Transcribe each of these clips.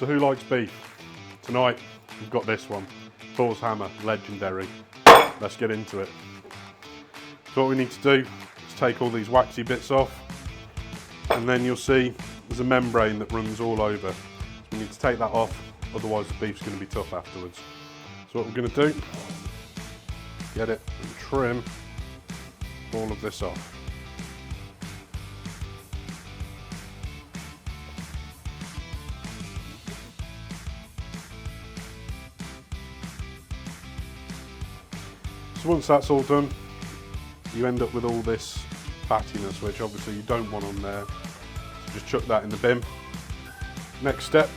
So who likes beef? Tonight we've got this one, Thors hammer, legendary. Let's get into it. So what we need to do is take all these waxy bits off, and then you'll see there's a membrane that runs all over. So we need to take that off, otherwise the beef's going to be tough afterwards. So what we're going to do, get it and trim all of this off. So once that's all done, you end up with all this fattiness, which obviously you don't want on there. So just chuck that in the bin. Next step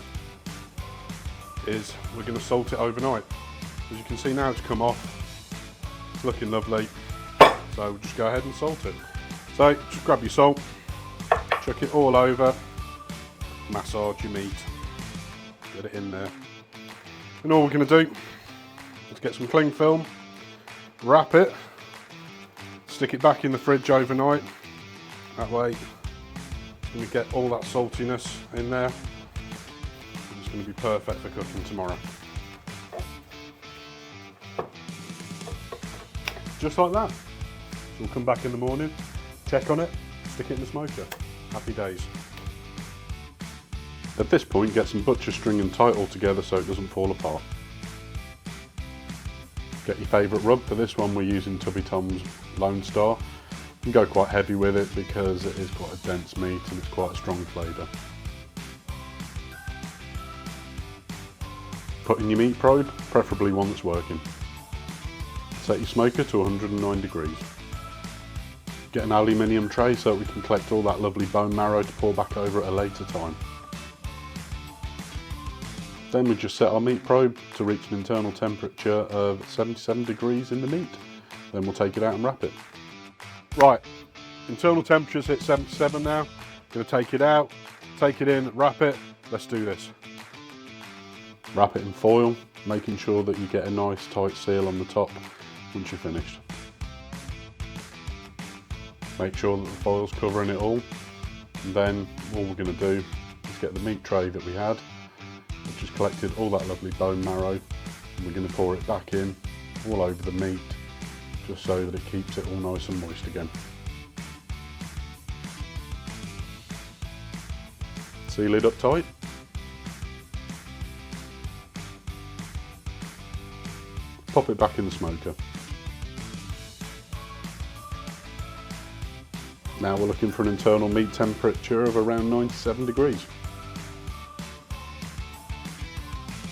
is we're going to salt it overnight. As you can see now, it's come off. It's looking lovely. So we'll just go ahead and salt it. So just grab your salt, chuck it all over, massage your meat, get it in there. And all we're going to do is get some cling film, wrap it, stick it back in the fridge overnight. That way it's going to get all that saltiness in there. It's going to be perfect for cooking tomorrow. Just like that. So we'll come back in the morning, check on it, stick it in the smoker. Happy days. At this point, get some butcher string and tie it all together so it doesn't fall apart. Get your favourite rub. For this one we're using Tubby Tom's Lone Star. You can go quite heavy with it because it is quite a dense meat and it's quite a strong flavour. Put in your meat probe, preferably one that's working. Set your smoker to 109 degrees. Get an aluminium tray so we can collect all that lovely bone marrow to pour back over at a later time. Then we just set our meat probe to reach an internal temperature of 77 degrees in the meat. Then we'll take it out and wrap it. Right, internal temperature's hit 77 now. Gonna take it out, take it in, wrap it. Let's do this. Wrap it in foil, making sure that you get a nice tight seal on the top once you're finished. Make sure that the foil's covering it all. And then all we're gonna do is get the meat tray that we had, which has collected all that lovely bone marrow, and we're going to pour it back in all over the meat just so that it keeps it all nice and moist again. Seal it up tight. Pop it back in the smoker. Now we're looking for an internal meat temperature of around 97 degrees.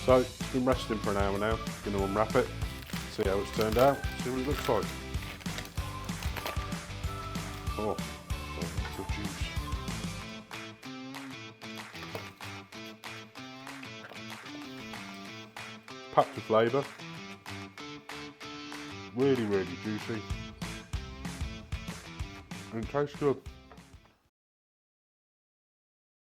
So it's been resting for an hour now. Going to unwrap it, see how it's turned out, see what it looks like. Oh, lots of juice. Packed with flavour. Really, really juicy. And it tastes good.